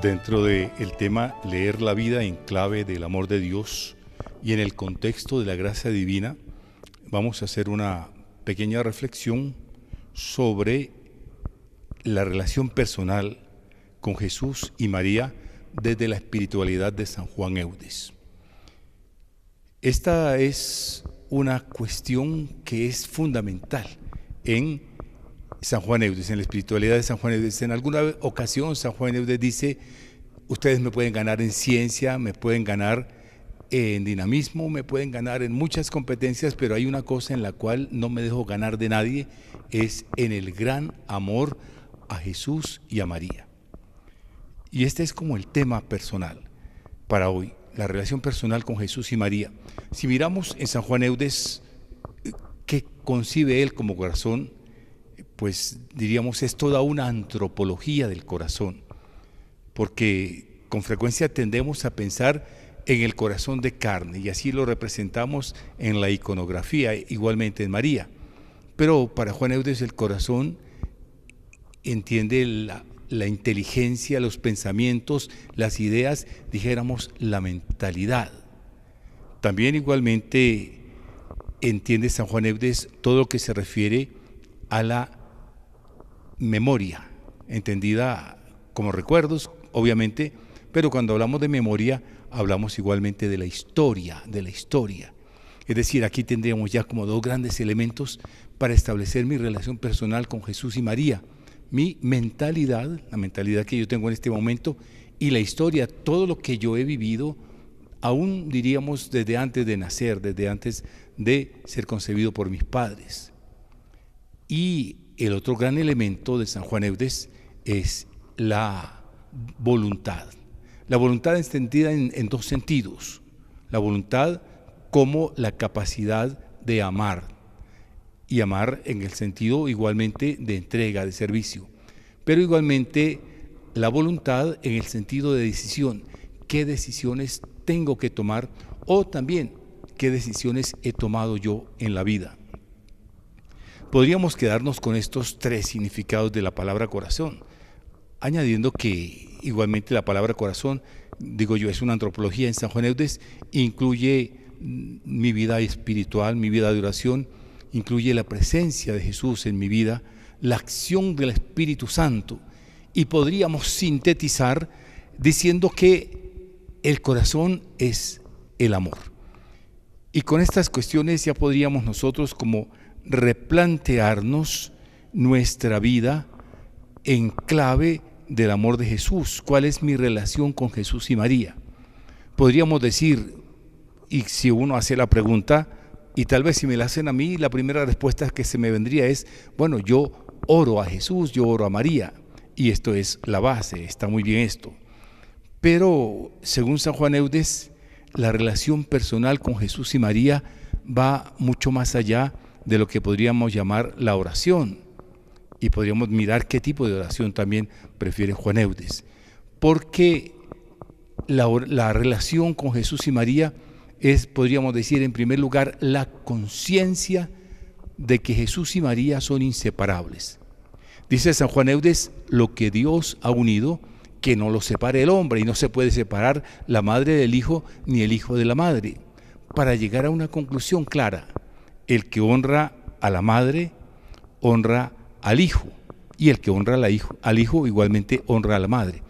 Dentro del tema leer la vida en clave del amor de Dios y en el contexto de la gracia divina, vamos a hacer una pequeña reflexión sobre la relación personal con Jesús y María desde la espiritualidad de San Juan Eudes. Esta es una cuestión que es fundamental en San Juan Eudes, en la espiritualidad de San Juan Eudes. En alguna ocasión San Juan Eudes dice: ustedes me pueden ganar en ciencia, me pueden ganar en dinamismo, me pueden ganar en muchas competencias, pero hay una cosa en la cual no me dejo ganar de nadie, es en el gran amor a Jesús y a María. Y este es como el tema personal para hoy, la relación personal con Jesús y María. Si miramos en San Juan Eudes, ¿qué concibe él como corazón? Pues diríamos es toda una antropología del corazón, porque con frecuencia tendemos a pensar en el corazón de carne y así lo representamos en la iconografía, igualmente en María. Pero para Juan Eudes el corazón entiende la inteligencia, los pensamientos, las ideas, dijéramos la mentalidad. También igualmente entiende San Juan Eudes todo lo que se refiere a la memoria, entendida como recuerdos, obviamente, pero cuando hablamos de memoria, hablamos igualmente de la historia, Es decir, aquí tendríamos ya como dos grandes elementos para establecer mi relación personal con Jesús y María. Mi mentalidad, la mentalidad que yo tengo en este momento, y la historia, todo lo que yo he vivido, aún diríamos desde antes de nacer, desde antes de ser concebido por mis padres. Y el otro gran elemento de San Juan Eudes es la voluntad. La voluntad extendida en dos sentidos. La voluntad como la capacidad de amar. Y amar en el sentido igualmente de entrega, de servicio. Pero igualmente la voluntad en el sentido de decisión. ¿Qué decisiones tengo que tomar? O también, ¿qué decisiones he tomado yo en la vida? Podríamos quedarnos con estos tres significados de la palabra corazón, añadiendo que igualmente la palabra corazón, digo yo, es una antropología en San Juan Eudes, incluye mi vida espiritual, mi vida de oración, incluye la presencia de Jesús en mi vida, la acción del Espíritu Santo, y podríamos sintetizar diciendo que el corazón es el amor. Y con estas cuestiones ya podríamos nosotros como replantearnos nuestra vida en clave del amor de Jesús. ¿Cuál es mi relación con Jesús y María? Podríamos decir, y si uno hace la pregunta, y tal vez si me la hacen a mí, la primera respuesta que se me vendría es, bueno, yo oro a Jesús, yo oro a María, y esto es la base, está muy bien esto. Pero según San Juan Eudes, la relación personal con Jesús y María va mucho más allá de lo que podríamos llamar la oración, y podríamos mirar qué tipo de oración también prefiere Juan Eudes, porque la relación con Jesús y María es, podríamos decir, en primer lugar, la conciencia de que Jesús y María son inseparables. Dice San Juan Eudes: lo que Dios ha unido, que no lo separe el hombre, y no se puede separar la madre del hijo ni el hijo de la madre, para llegar a una conclusión clara. El que honra a la madre, honra al hijo, y el que honra al hijo igualmente honra a la madre.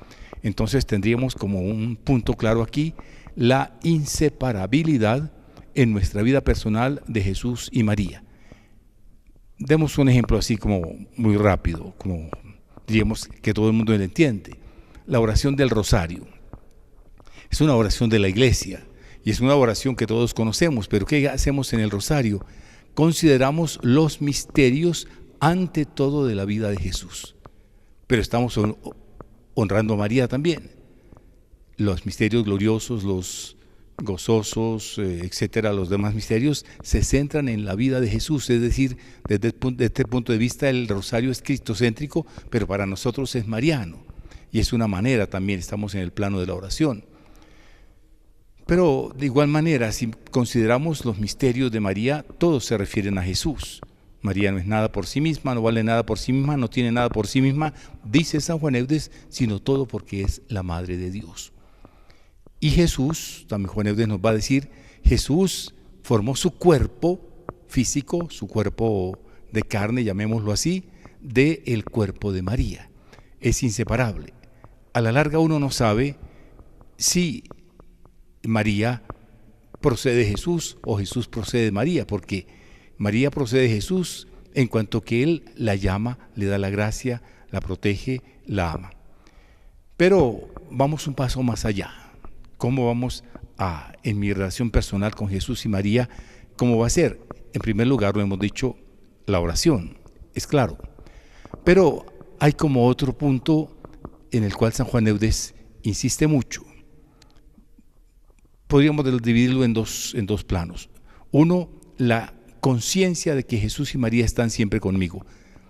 Entonces tendríamos como un punto claro aquí la inseparabilidad en nuestra vida personal de Jesús y María. Demos un ejemplo así como muy rápido, como diríamos que todo el mundo lo entiende. La oración del rosario es una oración de la iglesia y es una oración que todos conocemos, pero ¿qué hacemos en el rosario? Consideramos los misterios ante todo de la vida de Jesús, pero estamos honrando a María también. Los misterios gloriosos, los gozosos, etcétera, los demás misterios se centran en la vida de Jesús, es decir, desde este punto de vista el rosario es cristocéntrico, pero para nosotros es mariano, y es una manera también, estamos en el plano de la oración. Pero de igual manera, si consideramos los misterios de María, todos se refieren a Jesús. María no es nada por sí misma, no vale nada por sí misma, no tiene nada por sí misma, dice San Juan Eudes, sino todo porque es la Madre de Dios. Y Jesús, también Juan Eudes nos va a decir, Jesús formó su cuerpo físico, su cuerpo de carne, llamémoslo así, del cuerpo de María. Es inseparable. A la larga uno no sabe si María procede de Jesús o Jesús procede de María, porque María procede de Jesús en cuanto que Él la llama, le da la gracia, la protege, la ama. Pero vamos un paso más allá. ¿Cómo vamos en mi relación personal con Jesús y María, cómo va a ser? En primer lugar, lo hemos dicho, la oración, es claro. Pero hay como otro punto en el cual San Juan Eudes insiste mucho. Podríamos dividirlo en dos planos. Uno, la conciencia de que Jesús y María están siempre conmigo.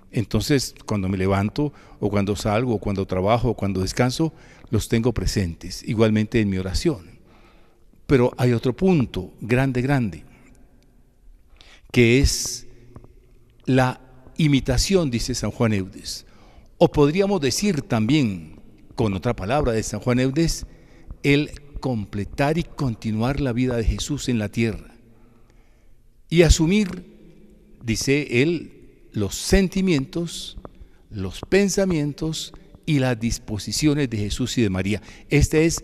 Entonces, cuando me levanto, o cuando salgo, o cuando trabajo, o cuando descanso, los tengo presentes, igualmente en mi oración. Pero hay otro punto, grande, que es la imitación, dice San Juan Eudes. O podríamos decir también, con otra palabra de San Juan Eudes, el completar y continuar la vida de Jesús en la tierra. Y asumir, dice él, los sentimientos, los pensamientos y las disposiciones de Jesús y de María. Este es,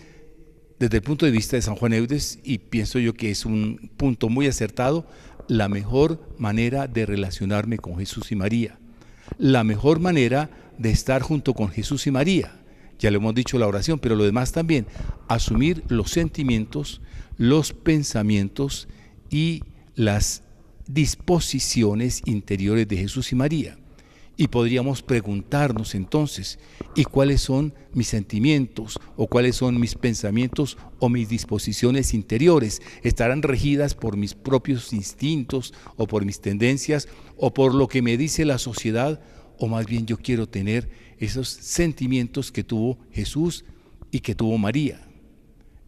desde el punto de vista de San Juan Eudes, y pienso yo que es un punto muy acertado, la mejor manera de relacionarme con Jesús y María, la mejor manera de estar junto con Jesús y María. Ya lo hemos dicho la oración, pero lo demás también, asumir los sentimientos, los pensamientos y las disposiciones interiores de Jesús y María. Y podríamos preguntarnos entonces, ¿y cuáles son mis sentimientos o cuáles son mis pensamientos o mis disposiciones interiores? ¿Estarán regidas por mis propios instintos o por mis tendencias o por lo que me dice la sociedad? ¿O más bien yo quiero tener esos sentimientos que tuvo Jesús y que tuvo María?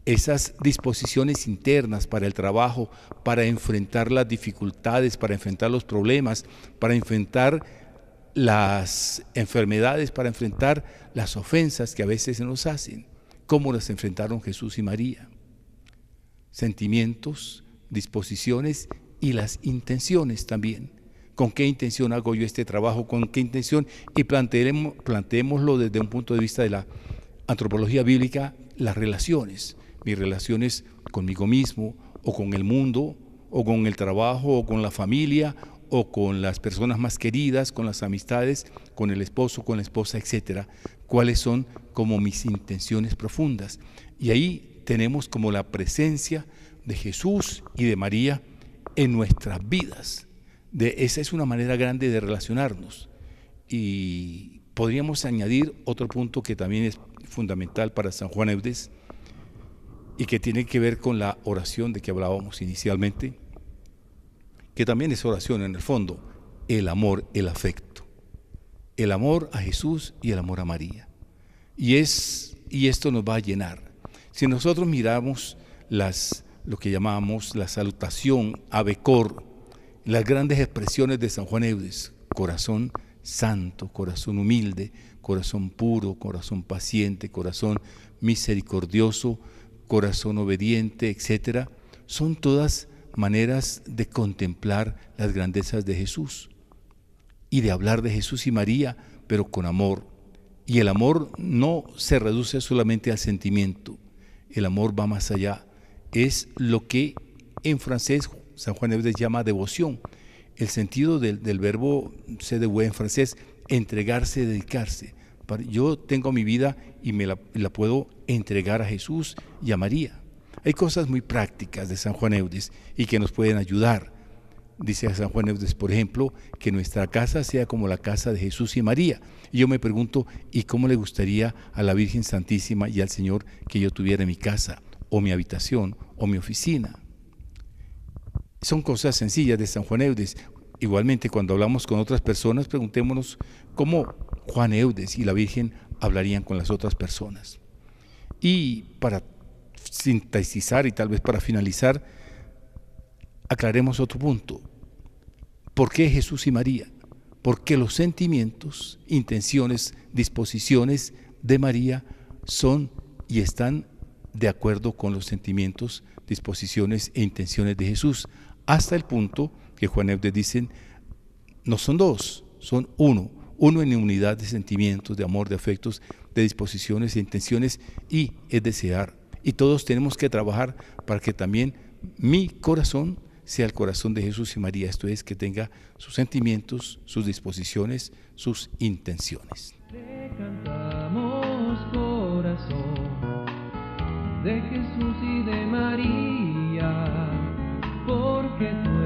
Esas disposiciones internas para el trabajo, para enfrentar las dificultades, para enfrentar los problemas, para enfrentar las enfermedades, para enfrentar las ofensas que a veces se nos hacen. ¿Cómo las enfrentaron Jesús y María? Sentimientos, disposiciones y las intenciones también. ¿Con qué intención hago yo este trabajo? ¿Con qué intención? Y planteémoslo desde un punto de vista de la antropología bíblica, las relaciones. Mis relaciones conmigo mismo, o con el mundo, o con el trabajo, o con la familia, o con las personas más queridas, con las amistades, con el esposo, con la esposa, etcétera. ¿Cuáles son como mis intenciones profundas? Y ahí tenemos como la presencia de Jesús y de María en nuestras vidas. Esa es una manera grande de relacionarnos. Y podríamos añadir otro punto que también es fundamental para San Juan Eudes y que tiene que ver con la oración de que hablábamos inicialmente, que también es oración en el fondo, el amor, el afecto, el amor a Jesús y el amor a María. Y esto nos va a llenar. Si nosotros miramos lo que llamamos la salutación Ave Cor, las grandes expresiones de San Juan Eudes, corazón santo, corazón humilde, corazón puro, corazón paciente, corazón misericordioso, corazón obediente, etcétera, son todas maneras de contemplar las grandezas de Jesús y de hablar de Jesús y María, pero con amor. Y el amor no se reduce solamente al sentimiento, el amor va más allá, es lo que en francés San Juan Eudes llama devoción. El sentido del verbo se devuelve en francés, entregarse, dedicarse. Yo tengo mi vida y la puedo entregar a Jesús y a María. Hay cosas muy prácticas de San Juan Eudes y que nos pueden ayudar. Dice San Juan Eudes, por ejemplo, que nuestra casa sea como la casa de Jesús y María. Y yo me pregunto, ¿y cómo le gustaría a la Virgen Santísima y al Señor que yo tuviera mi casa, o mi habitación, o mi oficina? Son cosas sencillas de San Juan Eudes. Igualmente, cuando hablamos con otras personas, preguntémonos cómo Juan Eudes y la Virgen hablarían con las otras personas. Y para sintetizar y tal vez para finalizar, aclaremos otro punto. ¿Por qué Jesús y María? Porque los sentimientos, intenciones, disposiciones de María son y están de acuerdo con los sentimientos, disposiciones e intenciones de Jesús, hasta el punto que Juan Eudes dicen, no son dos, son uno en unidad de sentimientos, de amor, de afectos, de disposiciones e intenciones, y es desear. Y todos tenemos que trabajar para que también mi corazón sea el corazón de Jesús y María, esto es, que tenga sus sentimientos, sus disposiciones, sus intenciones. Te cantamos, corazón de Jesús y de María, porque tú